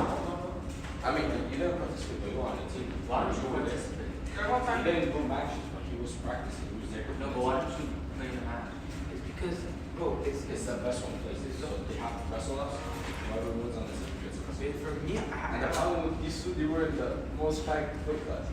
I mean, you didn't participate, but you were on the team. Why don't you participate? He didn't do matches, but he was practicing. He was there. No, but why don't you play the match? It's because, bro, It's the best one place. So they have to wrestle us. Whoever wins on this gets a for me, And the problem with these two, they were in the most packed weight class.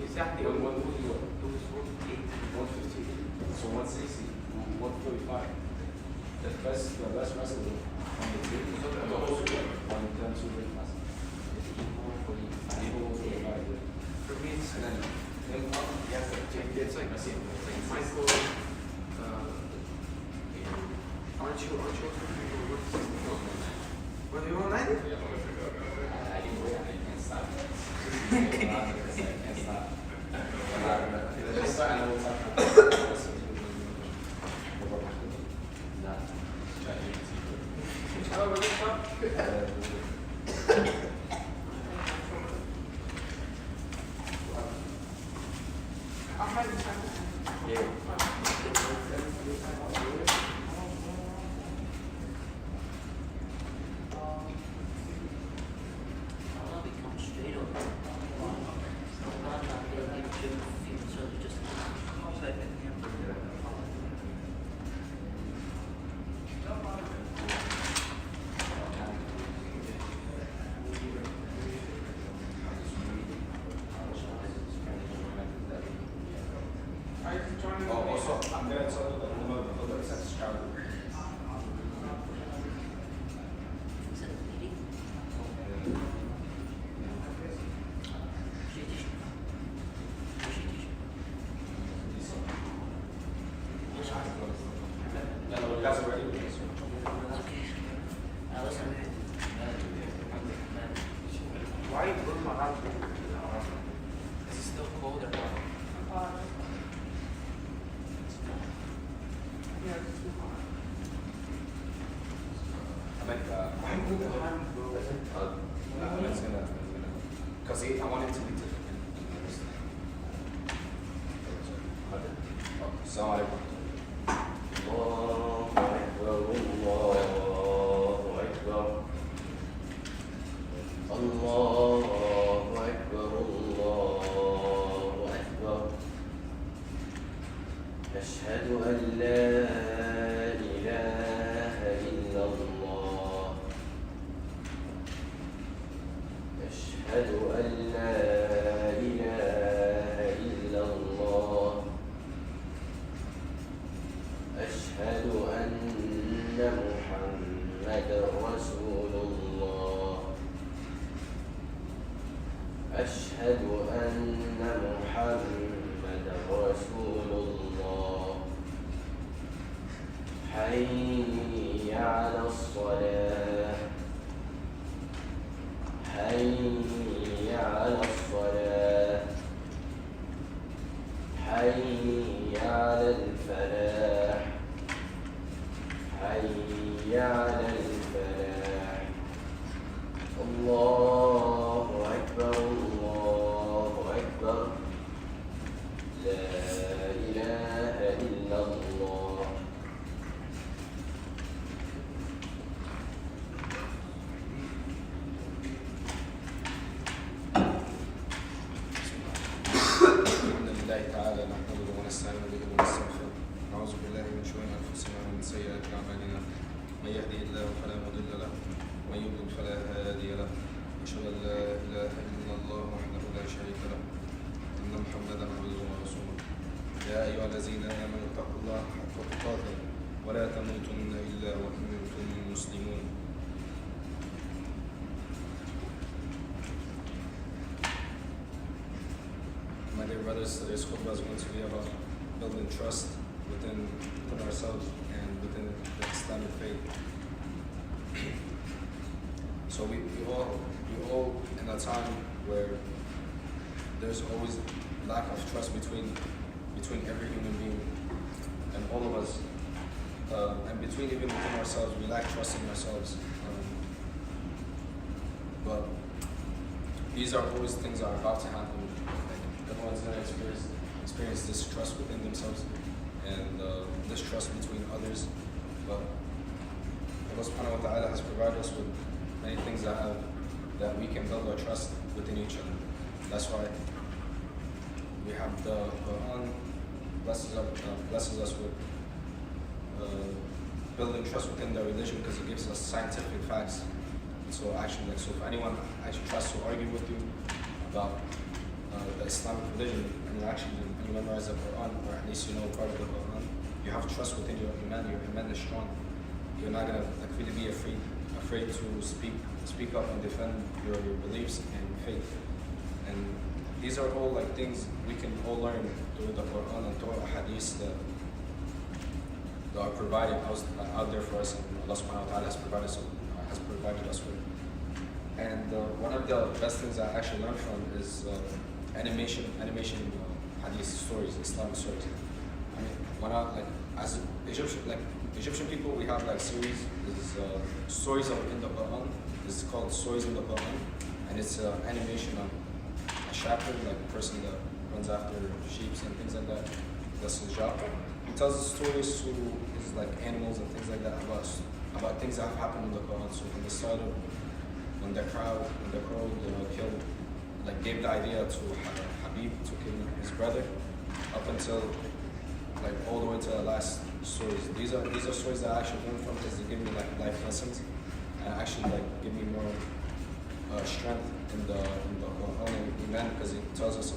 exactly. What was you? It was 150. 150. So 160, 145. The best wrestler on the team. So the whole squad on them two weight classes. For me, it's And then yes, it's like Michael. Aren't you? Were they all 90? I didn't wait. I can't stop. I can't stop. Let's start and we'll talk. Oh, what's up? Also, I'm going to tell you that I'm going to put sex child. Why you burn my house? Is it still cold or not? Because I want it to be different. So أشهد أن لا إله إلا الله أشهد أن لا إله إلا الله أشهد أن محمدا رسول الله أشهد أن محمدا رسول الله حي على الصلاة حي على الصلاة حي على الفلاح حي على الفلاح الله أكبر الله أكبر لا إله إلا الله الحمد لله تعالى نحمده ونستعين به ونستغفره نعوذ بالله من شرور انفسنا ومن سيئات اعمالنا من يهده الله فلا مضل له ومن يضلل فلا هادي له اشهد ان لا اله الا الله وحده لا شريك له ان محمدا عبده ورسوله يا ايها الذين امنوا اتقوا الله حق تقاته ولا تموتن الا وانتم مسلمون. My dear brothers, today's khutbah is going to be about building trust within ourselves and within the Islamic faith. So we all in a time where there's always lack of trust between every human being and all of us, and between even within ourselves, we lack trust in ourselves. But these are always things that are about to happen. Everyone's going to experience distrust within themselves and distrust between others. But Allah subhanahu wa ta'ala has provided us with many things that have that we can build our trust within each other. That's why we have the Quran blesses us with building trust within the religion because it gives us scientific facts. So actually, so if anyone actually tries to argue with you about the Islamic religion, and you memorize the Quran, or at least you know part of the Quran, you have trust within your iman is strong. You're not gonna really be afraid to speak up and defend your beliefs and faith. And these are all like things we can all learn through the Quran and through hadiths that are provided out there for us, and Allah subhanahu wa ta'ala has provided us with. And one of the best things I actually learned from is animation hadith stories, Islamic stories. I mean, when as Egyptian people, we have like series, is stories in the Quran. It's called Stories in the Quran, and it's animation on a shepherd, like a person that runs after sheep and things like that. That's his job. He tells the stories to his like animals and things like that about things that have happened in the Quran. So from the start of when the crow killed, like gave the idea to Habib to kill his brother, up until like all the way to the last stories. These are stories that I actually learn from because they give me like life lessons and actually like give me more strength in the Quran and Iman, because it told us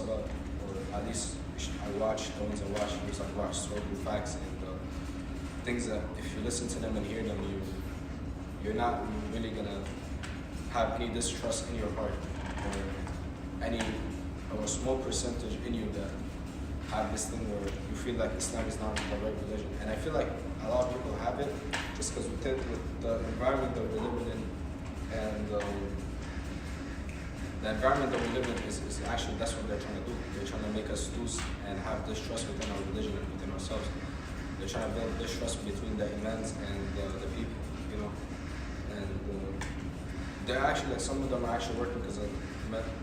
about, or at least I watched the ones I watched. It was like historical facts and things that if you listen to them and hear them, you're not really gonna have any distrust in your heart, or a small percentage in you that have this thing where you feel like Islam is not the right religion. And I feel like a lot of people have it just because with the environment that we're living in, and the environment that we live in is actually, that's what they're trying to do. They're trying to make us lose and have distrust within our religion and within ourselves. They're trying to build distrust between the imams and the people, you know. And they're actually, like, some of them are actually working because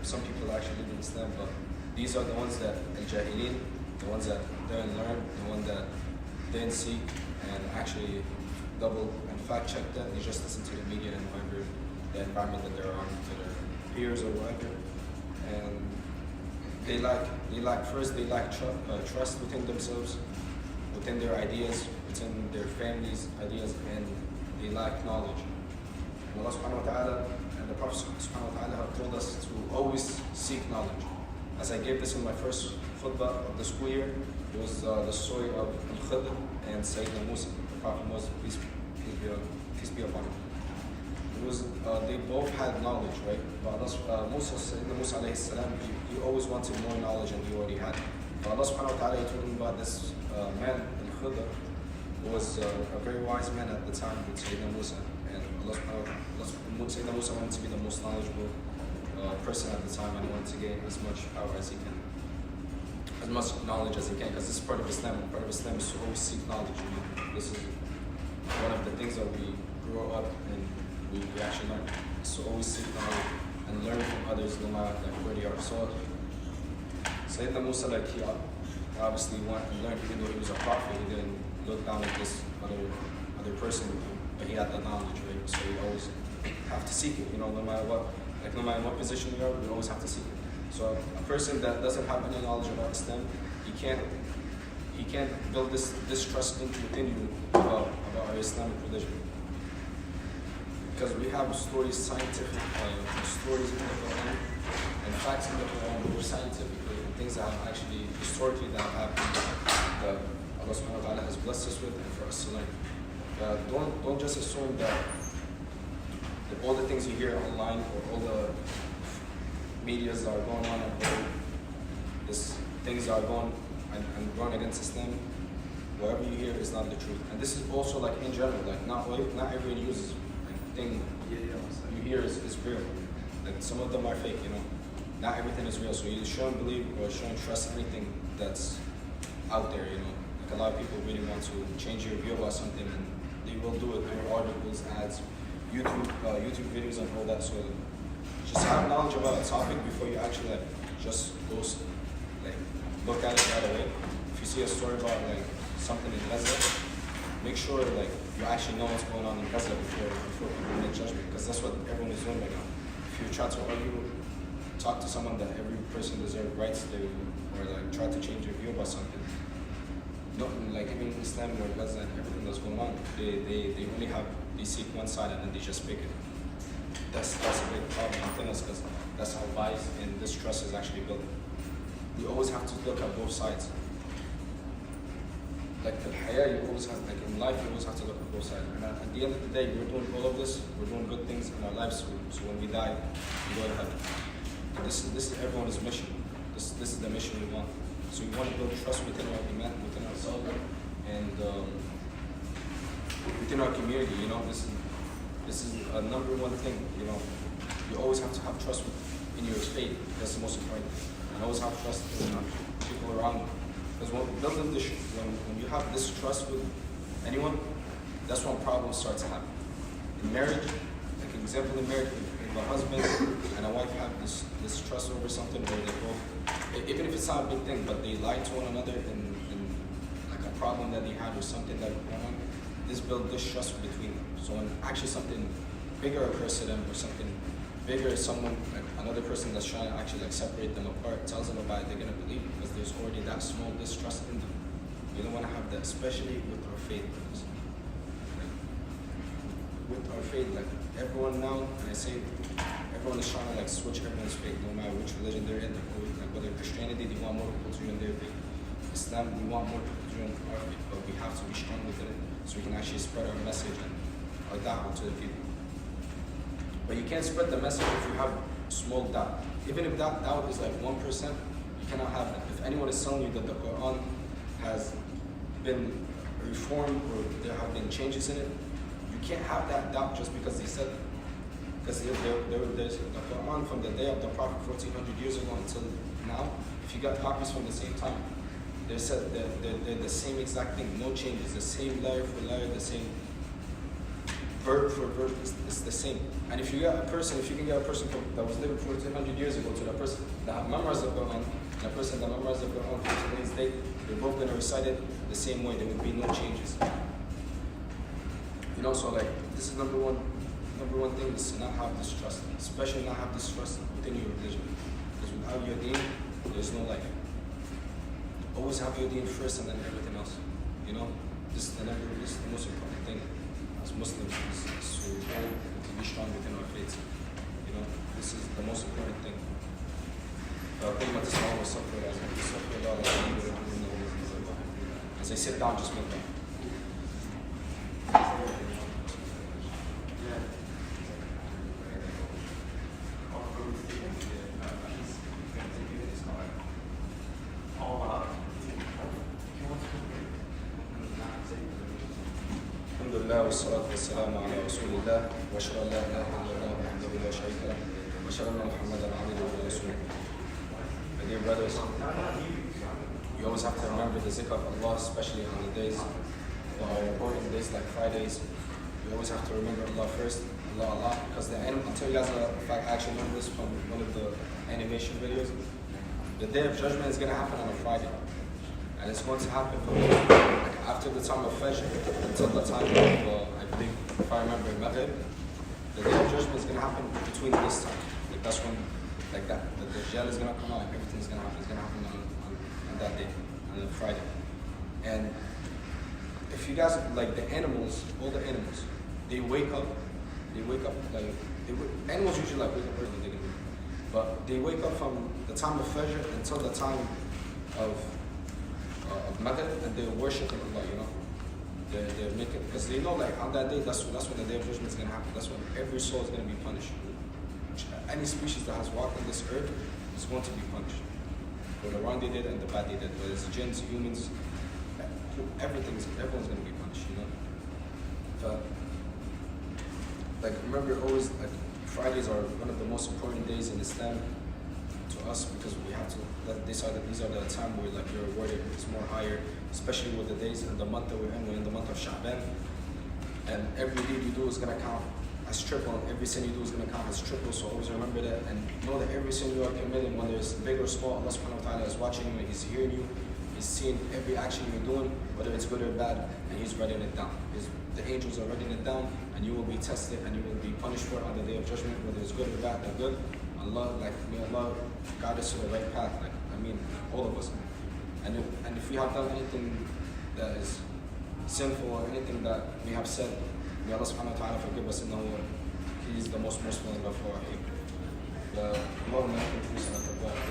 some people are actually living in Islam, but these are the ones that al-Jahilin, the ones that didn't learn, the ones that didn't seek and actually double and fact check that. They just listen to the media and whatever the environment that they're on, to their peers or whatever. And they lack trust within themselves, within their ideas, within their families' ideas, and they lack knowledge. And Allah subhanahu wa ta'ala and the Prophet subhanahu wa ta'ala have told us to always seek knowledge. As I gave this in my first khutbah of the school year, it was the story of Al-Khidr and Sayyidina Musa, the Prophet Moses, peace be upon him. It was, they both had knowledge, right? But Sayyidina Musa alayhi salam, he always wanted more knowledge than he already had. But Allah subhanahu wa ta'ala told him about this man, Al-Khidr, who was a very wise man at the time with Sayyidina Musa. And Sayyidina Musa wanted to be the most knowledgeable person at the time, and wanted to gain as much power as he can, as much knowledge as he can, because this is part of Islam. Part of Islam is to always seek knowledge. You know? This is one of the things that we grow up and we actually learn. Is to always seek knowledge and learn from others, no matter where they are. So Sayyidina Musa, like, he obviously wanted to learn, even though he was a prophet. He didn't look down at this other person, but he had the knowledge, right? So we always have to seek it, you know, no matter what. Like, no matter what position you are, we always have to seek it. So a person that doesn't have any knowledge about Islam, he can't build this trust within you about our Islamic religion. Because we have stories, scientific stories in the Quran, and facts in the Quran that are scientifically, and things that have actually historically that have happened that Allah subhanahu wa ta'ala has blessed us with and for us to learn. Don't just assume that all the things you hear online or all the medias that are going on and all things that are going against Islam, whatever you hear is not the truth. And this is also like in general, like not every news thing you hear is real. Like some of them are fake, you know. Not everything is real. So you shouldn't believe or shouldn't trust anything that's out there, you know. Like a lot of people really want to change your view about something, and they will do it through articles, ads, YouTube videos and all that. So just have knowledge about a topic before you actually like just go like look at it right away. If you see a story about like something in Gaza, make sure like you actually know what's going on in Gaza before people make judgment, because that's what everyone is doing right now. If you try to argue, talk to someone that every person deserves rights to, or like try to change your view about something. No, like even in Islam or Gaza and everything that's going on, they only have, they seek one side and then they just pick it. That's a big problem within us, because that's how vice and distrust is actually built. We always have to look at both sides. Like the haya, you always have, like in life, you always have to look at both sides. And at the end of the day, we're doing all of this, we're doing good things in our lives, so when we die, we go to heaven. And this is everyone's mission. This is the mission we want. So we want to build trust within our iman, within ourselves, and within our community. You know, this is a number one thing. You know, you always have to have trust in your faith. That's the most important thing. And always have trust in people around you. Because when you have this trust with anyone, that's when problems start to happen. In marriage, like an example in marriage, if a husband and a wife have this trust over something where they both, even if it's not a big thing, but they lie to one another in like a problem that they had or something that went on, this builds this trust between them. So when actually something bigger occurs to them, or something bigger, someone, like another person that's trying to actually like separate them apart, tells them about it, they're gonna believe it, because there's already that small distrust in them. We don't want to have that, especially with our faith. Like, with our faith, like everyone now, and I say everyone is trying to like switch everyone's faith, no matter which religion they're in. Like whether Christianity, they want more people to join their faith. Islam, we want more people to join our faith, but we have to be strong within it, so we can actually spread our message and our da'wah to the people. But you can't spread the message if you have small doubt. Even if that doubt is like 1%, you cannot have that. If anyone is telling you that the Quran has been reformed or there have been changes in it, you can't have that doubt just because they said it. Because there's the Quran from the day of the Prophet 1400 years ago until now, if you got copies from the same time, they're the same exact thing, no changes, the same letter for letter, the same verb for verb, it's the same. And if you can get a person that was living 1400 years ago to the person that memorized the Quran, and the person that memorized the Quran for today's date, they're both going to recite it the same way. There would be no changes. You know, so like this is number one thing is to not have this trust, especially not have this trust within your religion. Because without your deen, there's no life. Always have your deen first and then everything else. You know, this is the most important thing as Muslims is to be strong within our faith. You know, this is the most important thing. As I sit down, just make them. والصلاة والسلام على رسول الله وأشهد أن لا إله إلا الله وحده لا شريك له وأشهد أن محمدا عبده ورسوله. My dear brothers, you always have to remember the zikr of Allah, especially on the days, important days like Fridays. You always have to remember Allah first, Allah, because I'll tell you guys if I actually learned this from one of the animation videos. The Day of Judgment is going to happen on a Friday. And it's going to happen like after the time of Fajr until the time of, I believe, if I remember, Maghrib. The Day of Judgment is going to happen between this time. Like that's when, like that, the Dajjal is going to come out, like everything's going to happen. It's going to happen on that day, on the Friday. And if you guys, like the animals, all the animals, they wake up like, animals usually like wake up early, but they wake up from the time of Fajr until the time of Maghrib, and they're worshiping Allah, you know. They're making, because they know like on that day, that's when the Day of Judgment is going to happen. That's when every soul is going to be punished. Any species that has walked on this earth is going to be punished for the wrong they did and the bad they did. Whether it's jinns, humans, everyone's going to be punished, you know. But like remember always, like Fridays are one of the most important days in Islam to us, because we have to, these are the time where like your reward is more higher, especially with the days in the month that we're in the month of Sha'ban, and every deed you do is going to count as triple, every sin you do is going to count as triple. So always remember that, and know that every sin you are committing, whether it's big or small, Allah subhanahu wa ta'ala is watching you and He's hearing you, He's seeing every action you're doing, whether it's good or bad, and He's writing it down. The angels are writing it down, and you will be tested and you will be punished for it on the day of judgment, whether it's good or bad. The good, Allah, may Allah guide us to the right path. All of us. And if we have done anything that is sinful or anything that we have said, may Allah subhanahu wa ta'ala forgive us. He is the most merciful and Ghafur Rahim. اللهم آت نفوسنا تقواها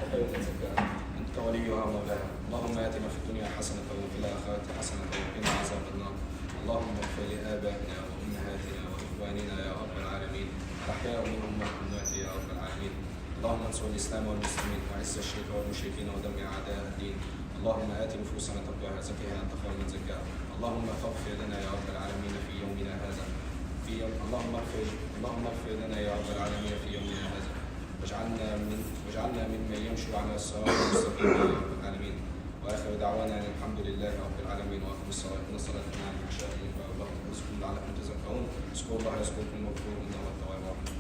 وخير من زكاها أنت وليها ومولاها. اللهم آتنا في الدنيا حسنة وفي الآخرة حسنة وقنا عذاب النار. اللهم اغفر لآبائنا وأمهاتنا وإخواننا يا رب العالمين الأحياء منهم والأموات يا رب العالمين. اللهم انصر الإسلام والمسلمين وأعز الشرك والمشركين ودمر أعداء الدين. اللهم آت نفوسنا تقواها زكها أنت خير من زكاها. اللهم اغفر لنا يا رب العالمين في يومنا هذا. اللهم اغفر لنا يا رب العالمين في يومنا هذا. واجعلنا ممن يمشي على الصراط المستقيم يا رب العالمين. واخر دعوانا ان الحمد لله رب العالمين واقم الصلاه ان الصلاه تنهى عن الفحشاء والمنكر والبغي واذكروا لعلكم تذكرون. اذكروا الله يذكركم واذكروه انه هو التواب الرحيم.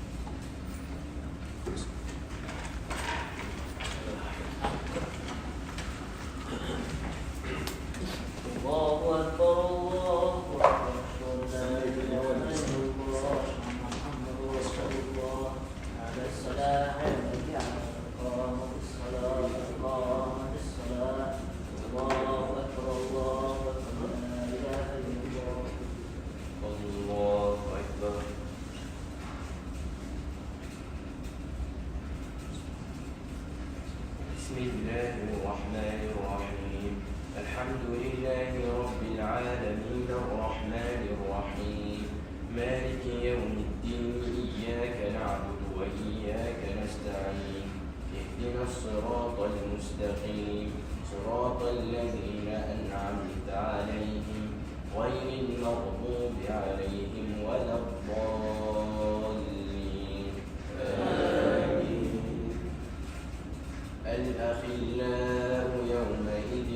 الله أكبر الله أكبر لا إله إلا الله محمد رسول الله على الصلاة حي على إقامة الصلاة إقامة الصلاة. الله أكبر الله أكبر لا إله إلا الله. الله أكبر. بسم الله الرحمن الرحيم. الحمد لله رب العالمين الرحمن الرحيم مالك يوم الدين إياك نعبد وإياك نستعين اهدنا الصراط المستقيم صراط الذين أنعمت عليهم غير المغضوب عليهم ولا الضالين آمين. الأخلاء يومئذ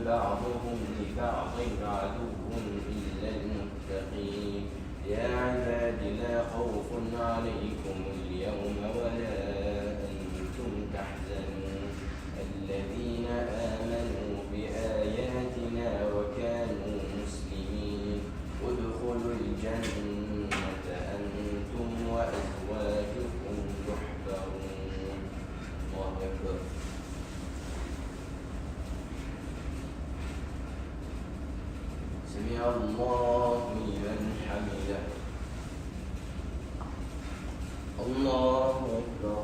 بعضهم لبعض عدو إلا المتقين. يا عباد لا خوف عليكم اليوم ولا أنتم تحزنون الذين آمنوا بآياتنا وكانوا مسلمين ادخلوا الجنة أنتم وأزواجكم تحبرون. الله أكبر. سمع الله لمن حمده. الله أكبر.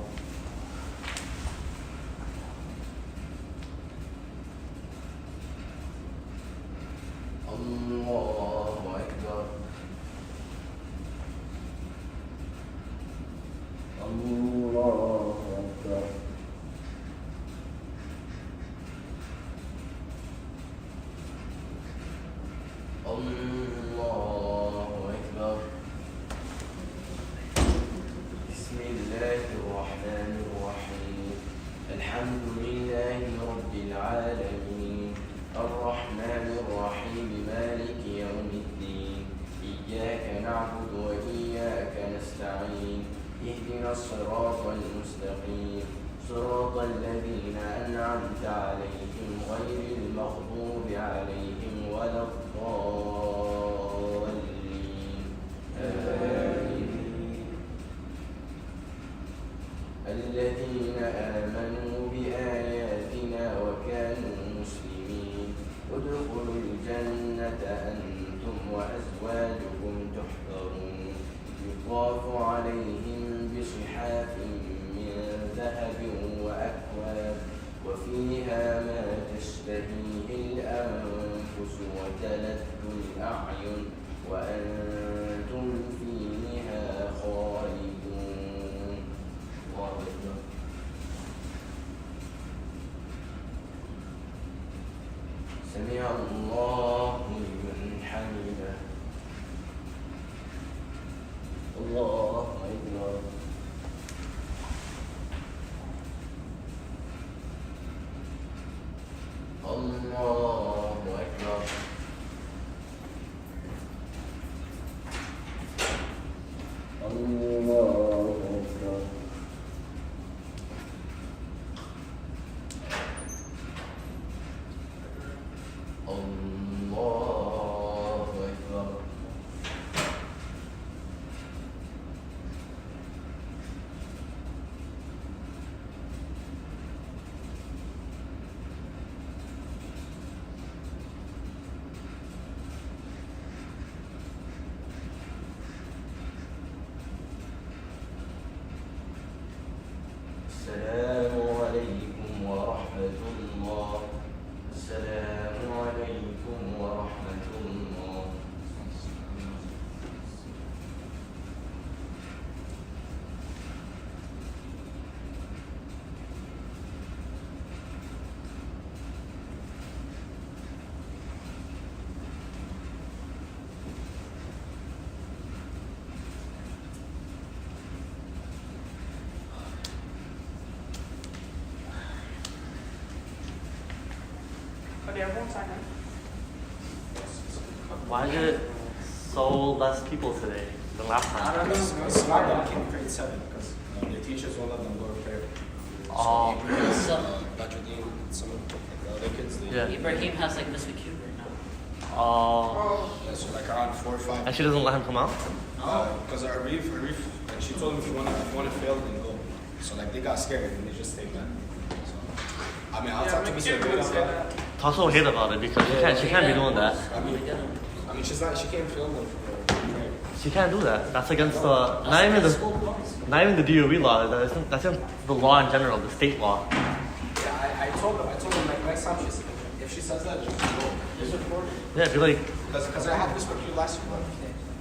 الله أكبر. الله أكبر. الله أكبر. بسم الله الرحمن الرحيم. الحمد لله رب العالمين الرحمن الرحيم مالك يوم الدين إياك نعبد وإياك نستعين اهدنا الصراط المستقيم صراط الذين أنعمت عليهم غير المغضوب عليهم ولا الضالين آمين. الذين آمنوا بآياتنا وكانوا مسلمين ادخلوا الجنة أنتم وأزواجكم تحبرون يطاف عليهم بصحاف من ذهب وأكواب وفيها ما تشتهيه الأنفس وتلذ الأعين وأنتم فيها خالدون. الله أكبر. سمع الله لمن حمده. الله أكبر. الله أكبر. الله أكبر. السلام عليكم ورحمة الله. السلام عليكم ورحمة الله. Why is it so less people today than last I time? don't know. It's not that in grade 7 because the teachers won't let them go to prayer. Oh. So, Badruddin, some of the other kids, they, Yeah. Ibrahim has like Mr. Cute right now. Oh. yeah, so like around 4 or 5. And she doesn't let him come out? Because Arif, like she told him if you want to fail, then go. So like they got scared and they just stayed back. So, I mean, I'll talk to Mr. Abid about that. Talk to Wahid about it because she can't be doing that. I mean, she can't film them for prayer. She can't do that. That's against the not even the DOE law. That's against the law in general, the state law. Yeah, I told him like next time if she says that, just go. Just record it. Yeah, be like, Because I had this with you last week.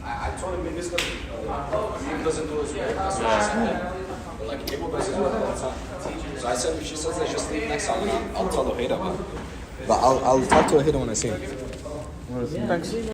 I told him maybe it's because Abid doesn't do his work. That's what I said. But like Abel does his work all the time. So I said if she says that, just leave next time. I'll tell Wahid about it. But I'll talk to Wahid when I see him. thanks.